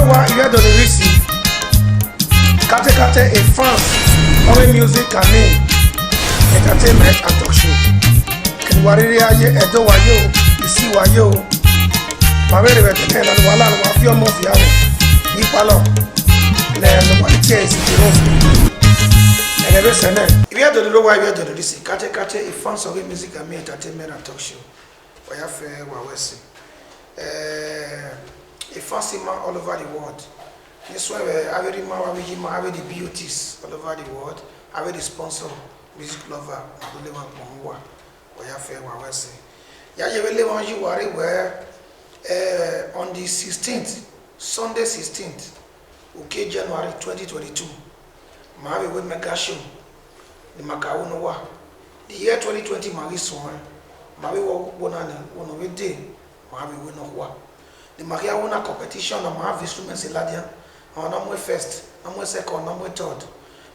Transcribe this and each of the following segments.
wa ile do risi kate a France on music and entertainment and talk show ken wariri aye edo wa yo isi wa yo ma bere be tene la wala wa fi omo fi awe ni palo le no wa ti esi ti ro ene be sene ile do wa ile do risi kate a France on music and entertainment and talk show wa ya fe wa wesi a fancy man all over the world. This way, I already the beauties all over the world. I already sponsor music lover. I believe in Pongwa. Or ya fair wa say. Ya you believe on you worry where on the 16th, Sunday 16th, okay, January 2022. Mavi with mega show. The Macau no wa. The year 2020 Mavi swan. Mavi wa bonana one of day. Mavi we no wa. The Maria won competition on my instruments in Ladian. On number first, number second, number third.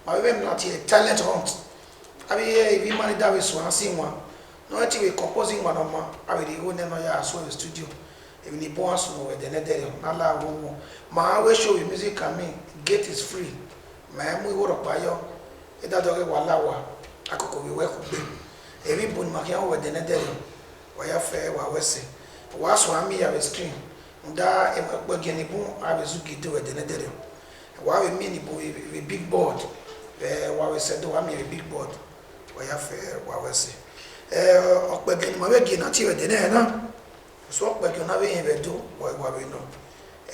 My women not here talent hunt. I mean, if you manage that with one, sing one. No, actually, composing one of my. I will go then as well the studio. If you born so with the net, Nala won't. My way show you music coming. Gate is free. My we would buy you. It does not Walawa. I could be welcome. Every bone Maria with the net. Why are fair? What was it? Was one me have a screen. Da bageni bon abezuki do de nedere wa we mini bo we big board wa we said wa me big board wa ya fe wa we se okpegeni ma we gi na ti we de na so okpegeni na we yin be do wa we no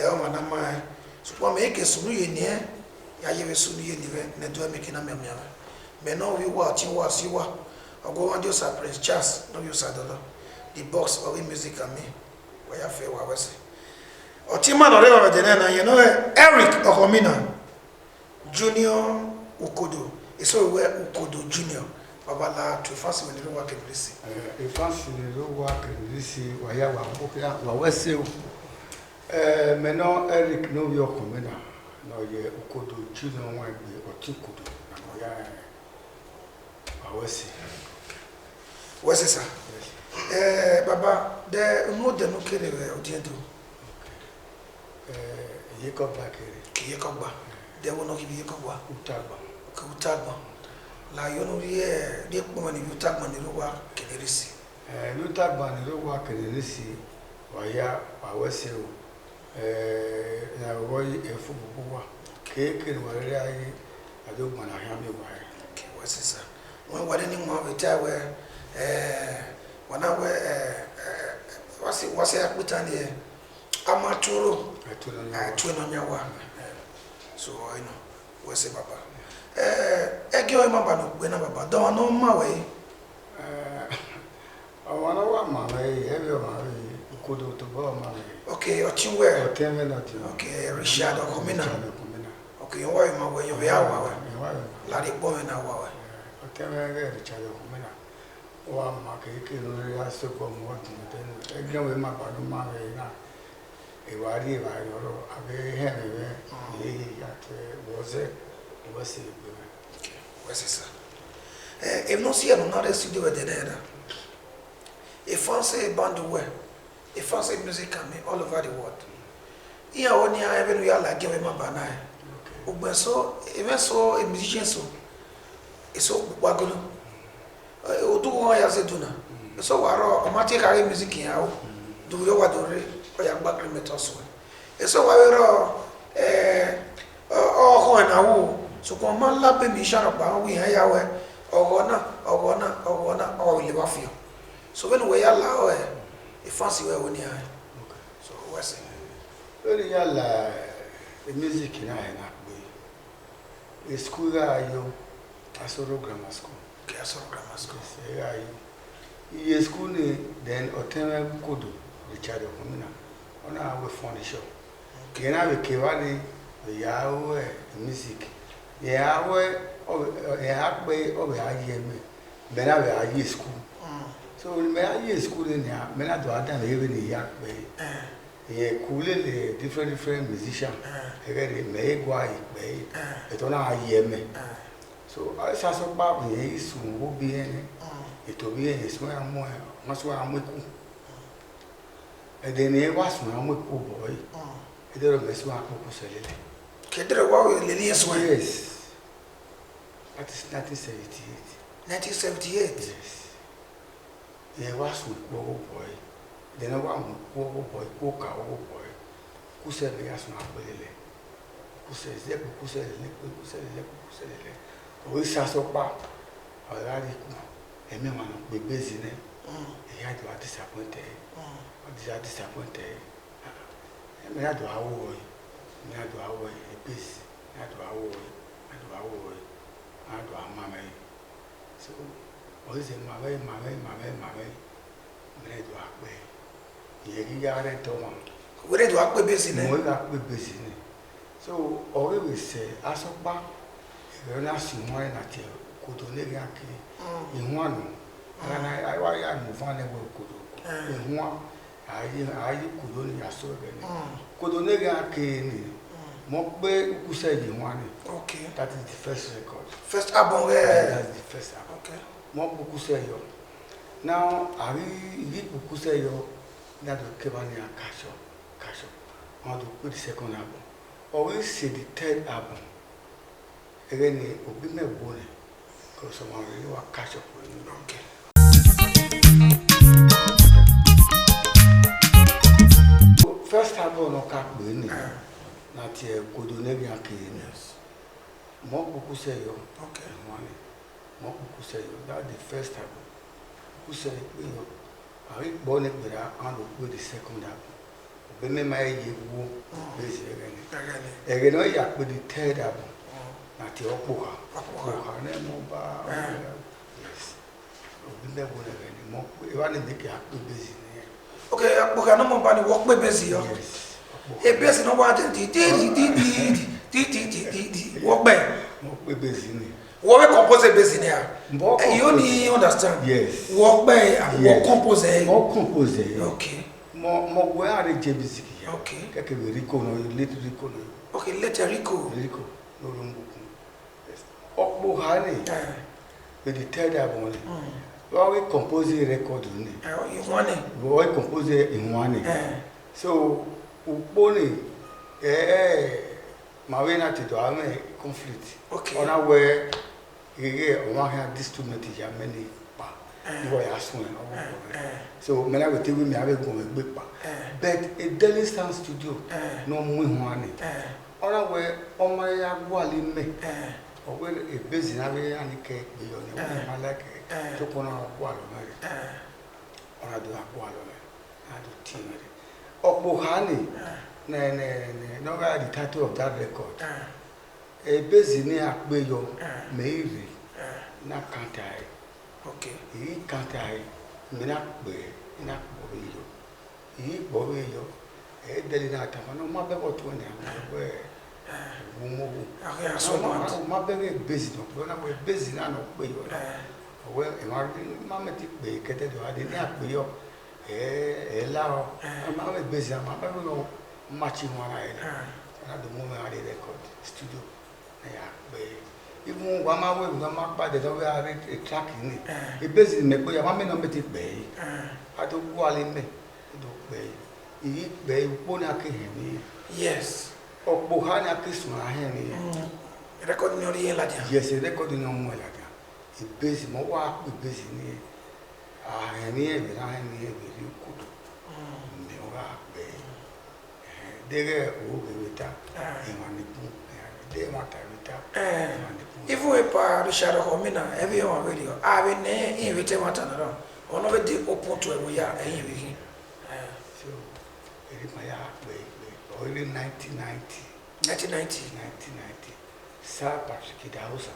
o ma na ma so po me ke sunu ye ni ya ye we sunu ye ni we na do me ke na me me no we wa ti wa si wa ogo wa dio sa Prince Charles no you sa dollar the box of music and me wa ya fe wa we se Otima no rewa bedena you know Eric Okomina Junior Ukodo so we Ukodo Junior babala to fancy when you work in Brisi e fancy you work in Brisi wa ya wa okya wa wese me no Eric no yo Okomina no ye Ukodo Junior wa bi Otikodo na mo ya wa wese sa baba de no de no kere odiendo Yekogba kere. Yekogba. They will not give Yekogba. Utagba. Utagba. La yonurie de poma ni Utagba ni rowa kenerisi. Utagba ni rowa kenerisi waya awese o. Na wo efu bubuwa. Keke ni wale ayi adogba na hia mi wa. Okay, what's this? When wale ni mo beta we wana we wasi akutani amaturo atuno nyawa so I know we say baba egyo e maba no gbe na baba don no ma we awana wa ma we ebe ma we Ukodo to ba ma we okay ochinwe oteme na ti okay Richard Okomina okay yo wa ma we yo ya wa we la de bo na wa we oteme ge Richard Okomina wa ma ke no ya so ko mo ti den egyo we ma ba no ma we na Ewari ro abe heme ye yate woze wasi be wasi sa if no see another studio with there a fancy band we a fancy music can all over the world here oni a even we are like give ma bana ogbe so even so a musician so so gbagolo odu won ya se duna so waro o ma take carry music here o do yo wa do re ya gbagre metoso eso wa wero ho na wo so ko ma la be mi shara pa wi ya we ogona o le ba fi so when we ya la o e fancy we woni ha so we say really ya la the music na na be school ayo Asoro Grammar School Asoro Grammar School say ayo school ni then Oteme Ukodo Richard Okomina ona we fund the show kena we kewani ya we music ya we ya gbe o we aye me be na we aye school so me aye school ni me na do adam e we ni ya gbe ye kule le different musician e re me gwa igbe e to na aye me so I sa so ba me isu wo bi ene e to bi ene so amu e so amu ku and then he was my boy. Edero meswa akoko selele. Kedere wa leli eswa. Yes. That is 1978. 1978. Yes. He was with Bobo boy. Then I want Bobo boy, Boka boy. Who said the Yasma Belele? Who says that? Who said it? We shall so bad. I radical. And me want to be busy. He had to be disappointed. Or disappointed. I had to avoid. I had to avoid a piece. I had to avoid. I had to avoid. I had to avoid. So, what is it? My way. I had to avoid. He got it to one. We ready to work busy. We got busy. So, always say, as a back, you're not seeing one at you. Could only in one. And I move on and go in one. I could only a so again. Could only get Mokbe who said you want it. Okay. That is the first record. First album That's the first album. Okay. Mokbe who say you. Now, I read who say you that will keep on your cash up. On to put the second album. Always say the third album. Again, it will be my boy. Because someone really will catch up with me. Okay. First album no cap bini. Na tie kodonegi akini. Yes. Mokbu say yo. Okay. Money. Mokbu say yo. That the first album. Who say yo. I born it with the second album. Beme mai ye wo base again. Again no yak with the third album. Na tie okuha. Okuha na mo ba. Yes. Beme wo again. Mokbu e wa ne make yak base. Okay, because no more bani work busy. Yes. A busy no what work by. Mokbu busy ni. What we compose a busy there. You only understand. Yes. Work by and work compose. More compose. Okay. More where are the JBC? Okay. Kake Rico no little Rico no. Okay, later Rico. Rico no rumbuku. Yes. Okbo hani. With the third album. Well, we compose a record in it. You want it? We compose in one. So, Uponi, Marina to do a conflict. Okay. On our way, one had this two meetings, many. You were asking. So, when I would tell me, I will go with Big. But a Daily Sound studio, no more money. On our way, on my wally me. Or when a busy, I will any cake beyond I like it. To put on a wall of or I do a wall of it. I do team it. Oh, Bohani, no, the title of that record. A busy near Bayo, maybe not can't I. Okay. He can't I, not be, not Boyo. He Boyo, a delinata, no matter what one where. My baby busy, when I'm busy now, well, Mamma be getting to I didn't have me up. Allow, I'm busy, I'm not matching one eye. At the moment I did record studio. Even one hour with a mark by the way I read a track in it. A busy me, but I'm not make it bay. I don't go in me. Bay. Eat bay, Bonaki. Yes. Oh, Bohana kiss my hand. Recording your real ladia. Yes, a recording on my ladia. Busy, more work with busy near. I near with I near with you could. They get over with that. They want to retire. If we par the shadow homina, everyone radio, I will never invite one another. On over the open to a we are a year. So, it is my early 1990. 1990. Sir Patrick Dawson.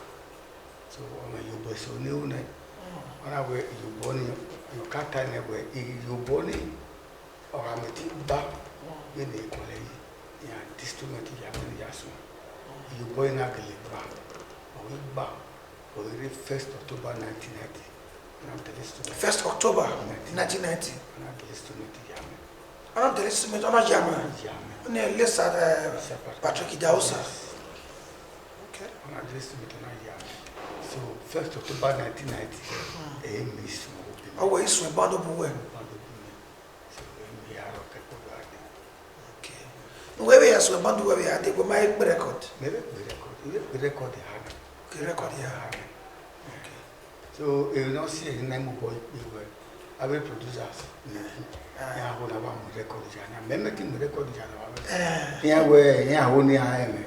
So, you were so new. When I were you born, you can't tell me where you born or I'm a team back in the college. Yeah, this too much. You born in a back or back or 1st October 1990. 1st October 1990. I'm the instrument on a jammer. Let's Patrick Dawson. Okay. So 1st October 1990, Miss. Oh, it's my band of work. Okay. Where we ya so bandu we ya de go my record. Maybe we record the hard. Okay, record ya. Okay. So you know see the name of boy we were able producers. Yeah, who never record the channel. Maybe we record the channel. Yeah, we yeah who ni I am.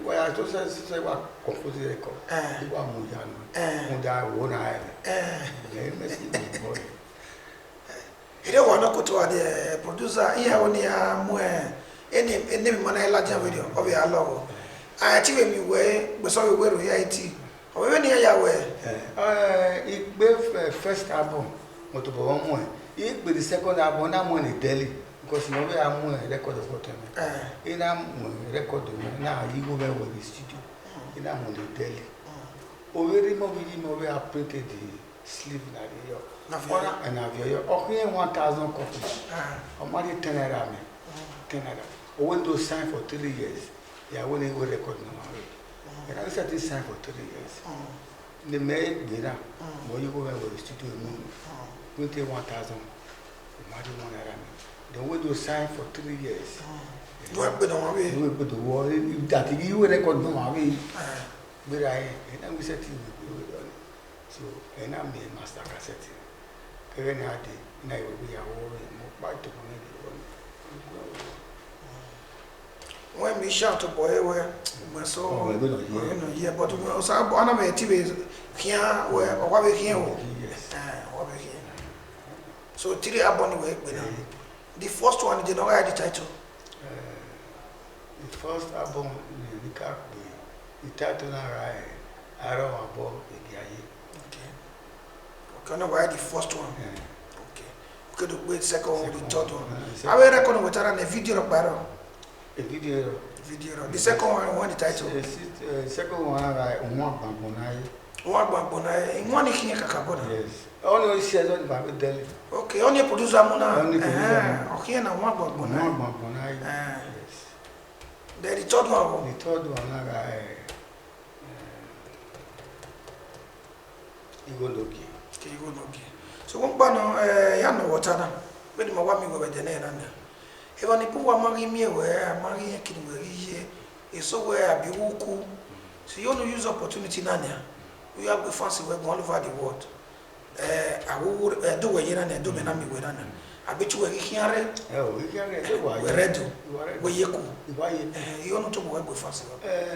Well, I just say what compose the record. You are Mujano. Muda who I am. Maybe see the boy. Ile wana kutoa the producer iya woni ya mo eni mi mana la jan video obi alo a ti we mi we gbe so we ro ya iti o we ni ya we igbe first album mo to bo mo igbe the second album na mo ni Delhi because no we am record of what ina mo record na you go we the studio ina mo ni Delhi o we ri mo we are printed the sleeve na yo and have your 1,000 copies. I'm only 10 naira. 10 naira. When those sign for 3 years, yeah, when they will record no. And I said this sign for 3 years. They made me now. When you go over the studio, 21,000. Imagine 1 naira. Then when those sign for 3 years. You have been on way. You will put the wall. That you will record no away. But and we said so, and I'm the master cassette. When I did, and I will be a war by to when we shout to boy, we saw yeah, but we also have one of the TV here where or what we hear. Yes, what we hear. So, Tilly Abon way, the first one did not write the title. The first album, the title, I don't know. Can I write the first one? Okay. Could wait second one, the third one. I will record with a video of Barrow. A video. The second one, the title. The second one, I want Bambonai. One Bambonai, in one here, Kakabona. Yes. Only says on Baby Delhi. Okay, only producer Mona. Okay, and one Bambonai. Yes. Then the third one. The third one, I. Igoloki. So one bano no water na when my wami go the na na e woni pu wa mari mi we mari kini we ye e so we abi wuku so you no use opportunity na na we have the fancy we all over the world awu do we na na do me na mi we na na abechi we hiare we hiare we redo we yeku you no to we go fancy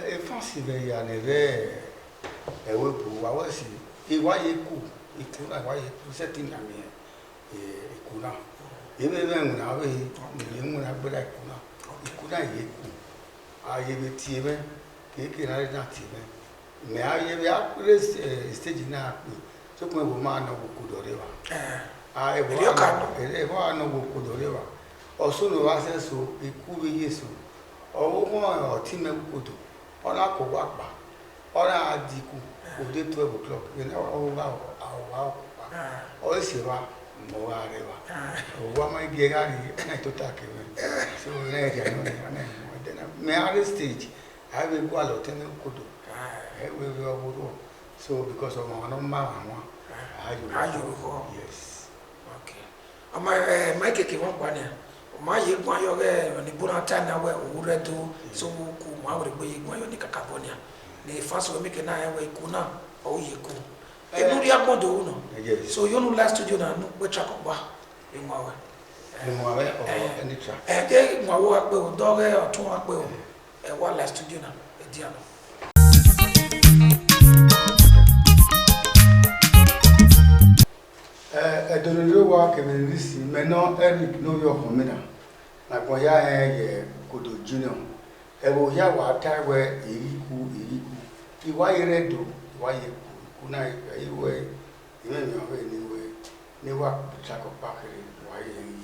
e fancy be ya ne ve e we bu wa wasi e wa yeku ikuna wa yeku setting na me ikuna ebe be na we ni mu na gbeda ikuna yeku aye be ti ebe ke na ti ebe me aye be akure stage na pe so ko bo ma na ku dore wa e bo na ku dore wa oso no wa se so iku be yesu owo ko ti me ku do ona ko wa pa ona adiku o de 12 o'clock you know our o si wa mo wa re wa o wa ma ge ga ni to ta ke so na ja no na me at stage I will go a lot in kudu we will so because of my normal one yes okay my keke won pa ni ma ye gwan yo re ni buna ta na we o re do so ku ma wo re gbe ye gwan yo ni kakabonia ni faso mi ke na e we ku na o ye ku e nu ri agbon do no so you no last studio na no we track ba e mo we o any track ke mo wo ape o do re otun ape o e wa last studio na e dia no Edoniro wa kemerisi meno Eric no yo homina na kwa ya ye Kodo Junior e wo ya wa ta we iriku iwa iredo iwa ye kuna iwe iwe ni wa chako pakere wa ye iriku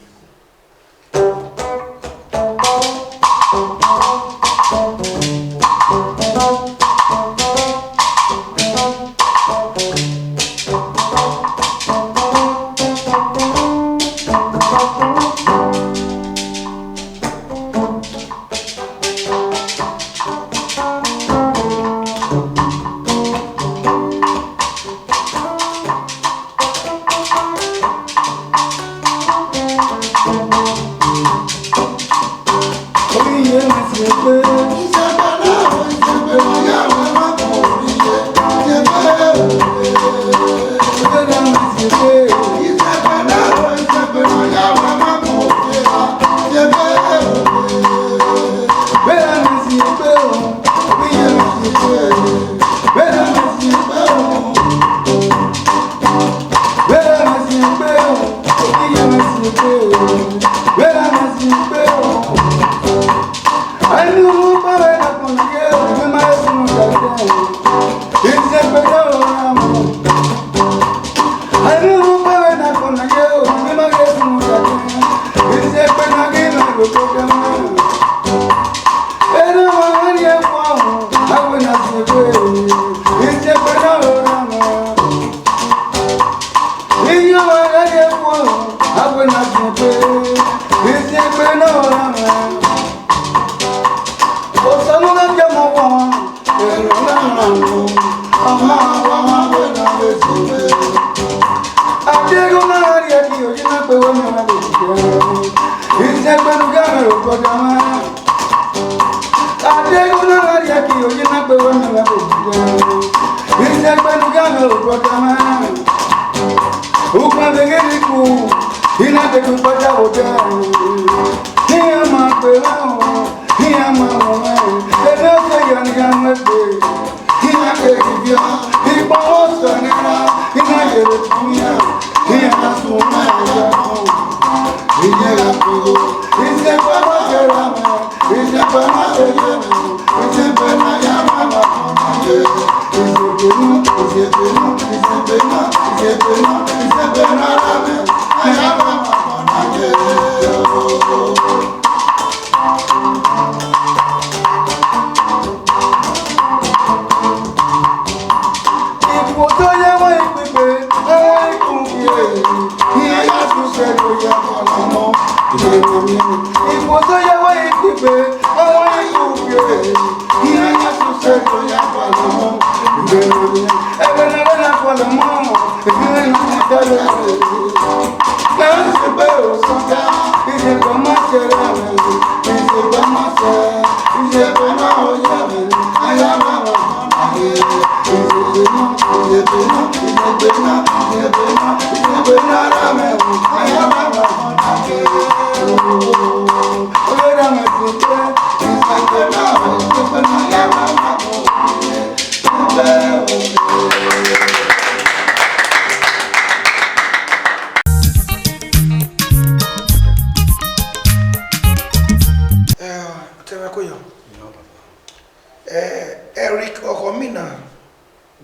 Eric Ohomina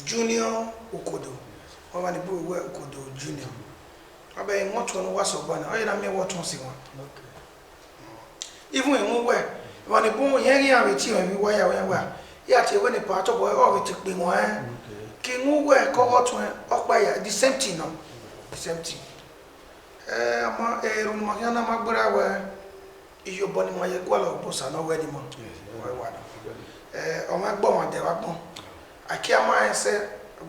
Junior Okodo. Owa ni bu we Okodo Junior. Abe nwoto no waso bana. Oye na me woto si won. Okay. Even en we wani bu yen yen awe ti wi wa ya wa. Ya ti we ni pa to boy o we ti pe won eh. Ki nwu we ko woto okpa ya the same thing no. The same thing. Ama run ma yana magbara we iyo boni mo ye gwala obosa no we ni mo. We wa na. Ọmọ gbọ́ wọn dẹ̀ wá gbọ́n àkí a máa ń sẹ́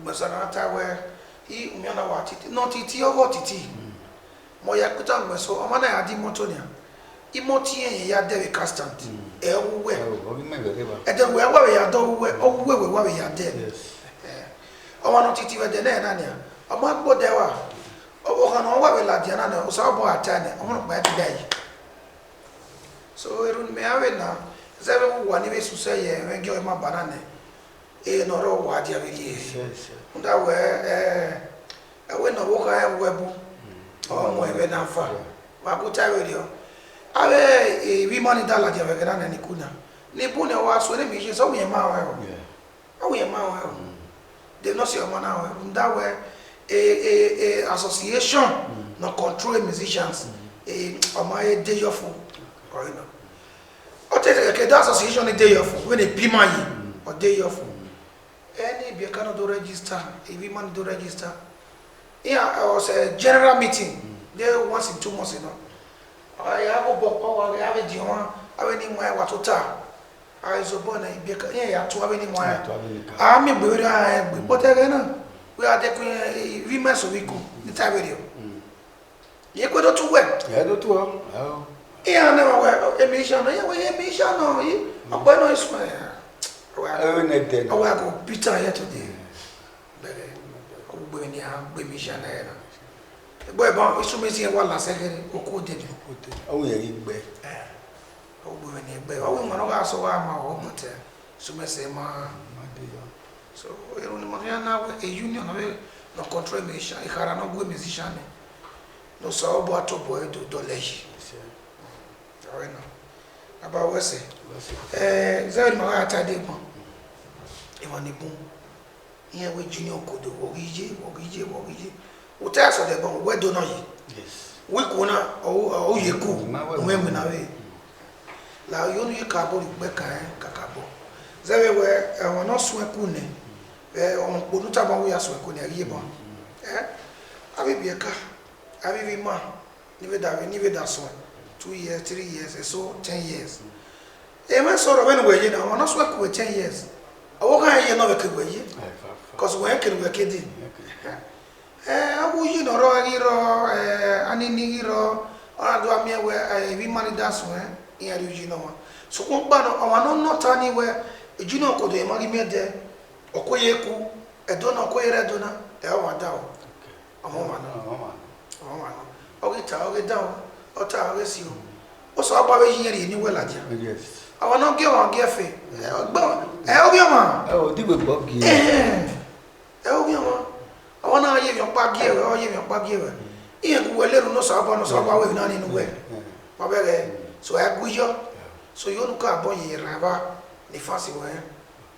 gbẹ̀sọ̀nà àtàwẹ̀ yí ìmìọ́nà wà títí náà títí ọwọ́ títí mọ̀ ya pẹ́tà gbẹ̀sọ̀ ọmọ náà yà dí mọ́tò ní à ìmọ̀ tí yẹn yà dẹ̀wẹ̀ castant ẹ̀ wúwẹ̀ ẹ̀dẹ̀wẹ̀ ẹ̀wẹ̀ yà dọ̀ wúwẹ̀ ọwúwẹ̀ wẹ̀ yà dẹ̀ ọmọ náà títí wẹ̀ dẹ̀ náà yà ní à ọmọ gbọ́ dẹ̀ wà ọkàn náà wẹ̀ làdìyà náà ọ̀sán ọ̀bọ̀ àtà ní ọmọ náà gbà ẹ̀ so èrò ni mẹ́àwẹ̀ náà zebe wani be su say ye wengi o ma banane e no ro wa dia be ye nda we we no wo ka e webu o mo e be na fa wa ku ta we rio awe e bi mani dala dia be kana ni kuna ni bu ne wa so ne mi je so we ma wa o we ma wa de no se o ma na wa nda we association no control musicians o ma e de yo fun o you know okay, that association is day off. When they pay money or day off, any be cannot do register. If you man do register, yeah, I was a general meeting. There once in 2 months, you know. I have a book. I have a diwan. I have any more what to tell. I was born a be yeah to have any more. I mean, but again, we are the women so we go. The time video. You go to work. Yeah, do well. Yeah, never were emission. Yeah, we emission. No, I'm going to swear. I will go Peter here today. When you have emission, boy, but it's so many one last second. Oh, did you? Oh, yeah, you bet. Oh, when you bet, oh, we want to ask why my home hotel. So, I say, ma, so, you know, now a union of no control mission. If I are not good musician, no, so about to boy to Doleji. About what say? Zari ma ata de bon. E woni bon. Iyan we Junior Okodo, ogije. O ta so de bon, we do no yi. Yes. We ko na o ye ku, we mu na we. La yo nu ka bo gbe kan kakabo. Zari we won no so ku ne. On ponu ta bon we aso ku ne ye bon. Abi bi ka. Abi bi ma. ni be da so 2 years 3 years so 10 years e me so ro when we yi na won so ko 10 years awo kan ye no be ke we yi cause we can we ke di awu yi no ro ri ro ani ni ro ora do ami we bi mani da so e ya ri yi no so ko gba no awon no ta ni we eju no ko do e mari me de okoye ku edo na okoye re do na e wa da o awon ma no oge ta oge da o ta oge si o so agba be yin ri ni we laja yes awon no ge won ge fe gba oge ma o di we gbo gi oge ma awon na ye mi pa ge o ye mi pa ge we iye ku we leru no so agba we na ni nu we ma be ge so e gu yo so yo nu ka bo ye ra ba ni fasi we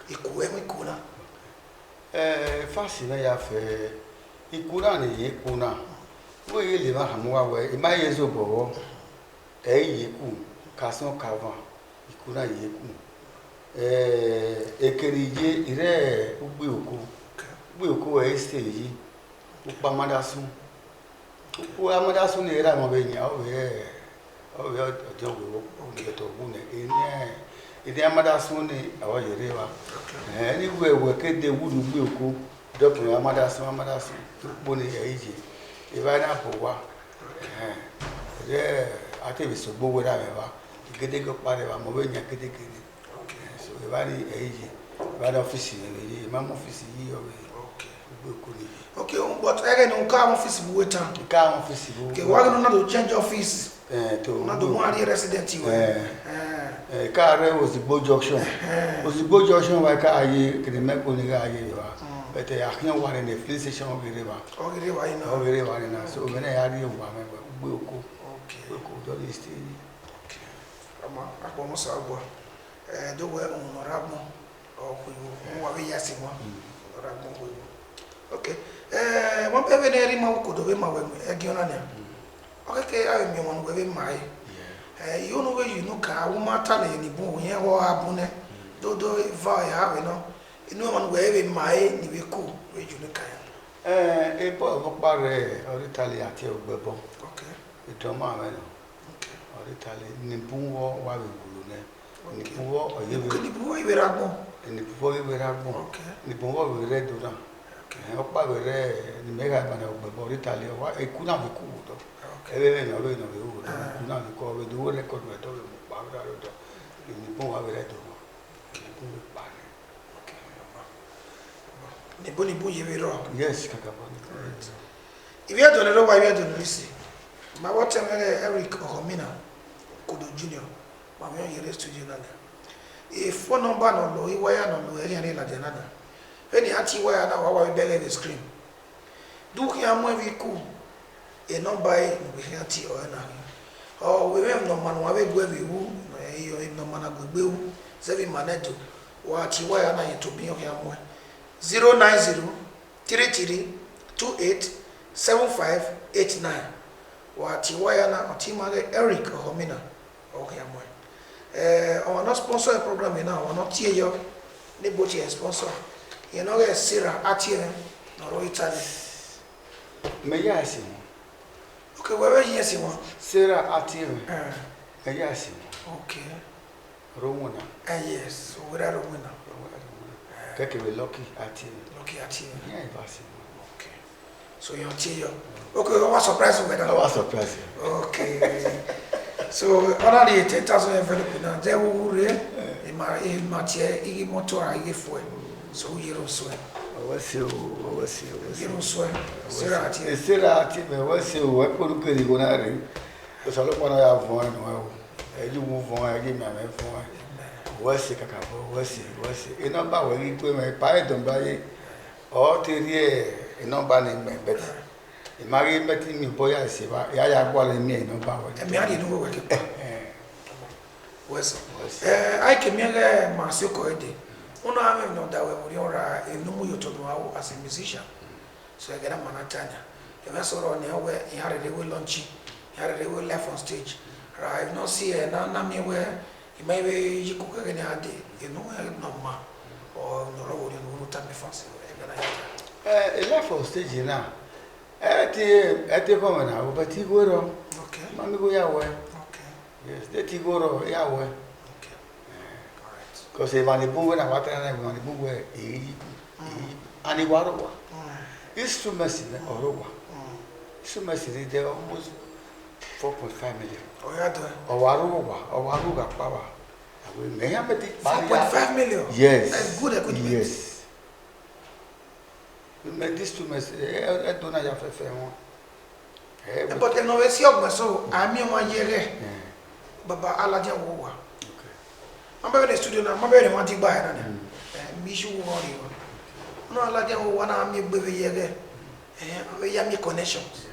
iku e mi ku na fasi na ya fe ikuna ni ikuna wo ye le ba hamuwa we ima ye zo bo yiku kason kavan ikuna yiku ekerije ire ugbe oko e ste yi upa madasun upa madasun ni era mo be yin o we ojo we o to bu ne ide amadasun ni awo yere wa ni we kede wudu ugbe oko dokun amadasun bo ni eji ibana bo wa ate bi so gbowo da me ba gede go pare ba mo be nya gede so ibani eji ibana office ni ma mo office yi o gbo ko ni but again on ka office bu wetan ka office bu ke wa no na do change office to na do mo ari resident yi ka re Ozigbo junction wa ka aye kede me ko ni ka aye wa but akin wa ni police station ogere wa ina so me na ya ri wa me gbo oko ko do ni stage ama akpo mo sa gbo do we honorable o ku wa we yasi mo honorable ko okay mo pe be ne ri mo ko do be ma we gi ona ne okay ke ayo mi mo we be mai you know where you know ka wo mata na ni bu yen wo abu ne do va ya we no inu mo we be mai ni we ku we you know ka e bo pare oritali ati ogbebo okay idoma me no oritali ni buwo wa we bulu ne ni buwo oye we ni buwo iwe ragbo okay ni buwo we re do na o pa we re ni mega ba na ogbebo oritali wa e ku na we ku do ebe no we wo ku na ni ko we do record we do mo pa ra do ni buwo we re do ni buwo pa ni bu yewe ro yes kaka ba ibi adole ro wa ibi adole risi ma wote mere Eric Ohomina Kodo Junior ma me yere studio na e phone number no lo iwaya no lo eri ani la janada eni ati waya na wa bele the screen du ki amwe vi ku e number e no bi ati o na o we no man wa be gwe bi wu no e yo no man agbe wu se bi manedo wa ati waya na yeto bi o ki amwe 09033287589 wati waya na otimage Eric Ohomina okay amwe on not sponsor a program now on not tie yo ne bochi sponsor you know get Sarah atie no ro Italy me yasi okay we yesi mo Sarah atie me yasi okay Romuna yes we are Romuna keke we lucky atie yeah basi okay so you tie yo okay what surprise we that what surprise okay so already 10,000 envelope now there we re ma tie igi motor igi fuel so yero so wasi yero so Sarah atie me wasi o e ko ko ri go na re so lo pa na ya fun no e ju mu fun e gi me fun wasi kaka bo wasi e number we ri pe me pa e don ba ye o ti ri e number ni me bet e mari meti mi boya se ba ya gbo le mi e number we e mi ari no we ke wasi ai ke mi ga ma se ko ede uno ame no da we muri ora e no mu yoto no awo as a musician so e ga na manatanya e ba so ro ne we e hare de we launch e hare de we live on stage right no see na mi we imaibe yikuka gani ade eno no ma o no ro wo no ta me fancy e gana life on stage na eti ko na o bati goro Mami go ya we. Okay. Yes, they ti go ro ya we. Okay. All right. Because if I bungo na wata na we bungo ani waro. Instruments in Orowa. Instruments in there almost 4.5 million. Oh, yeah, do. Owaruga power. May have 4.5 million. Yes. That's good equipment. Yes. We made instruments. I don't know if I found. But the novice young so I mean 1 year. Baba Alaja Wowa. Okay. I'm very studio now. I'm very wanting by it. Mishu Wari. No, Alaja Wowa, I'm your baby year. We have connections.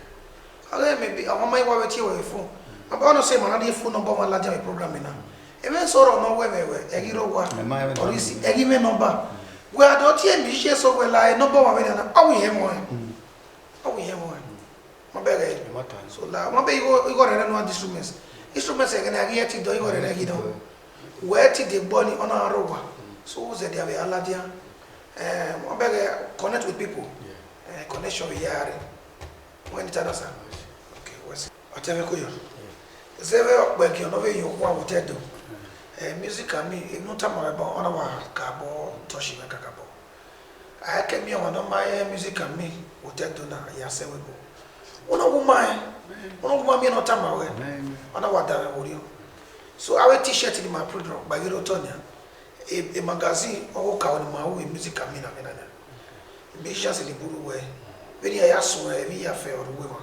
Maybe I want my wife to your phone. I'm going to say, my phone number one large program now. Even so, no way, a hero, or you see, a given number. We are not here, Michelle, so well, I know about one. Oh, we have one. Oh, we have one. My bag, so now, my baby, you got another instruments. Instruments are going to get it, do you got a regular? Where did the body on our rover? So that they have a larger. My bag, connect with people. Connection with Yari. When it's another. Okay, what's it? I tell you, you. Zero work you know you want to do. Music and me, no time about on our cabo, Toshi Macabo. I came here on my music and me, what I do now, yes, I will go. One of my no time away. On our dime, so I wear t-shirt in my program by Eurotonia, a magazine or count my own music and me. Bishops in the Buru way. When you are so heavy affair or women.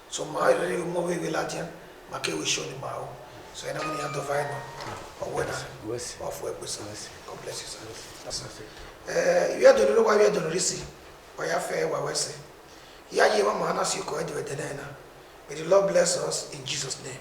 So my really movie Vilatian, Make will show him out. So I don't have to find or whether of web with us. God bless you. You are the why we are doing receive. Why are fair, what I say. Here you are, man, as you call it, the May the Lord bless us in Jesus' name.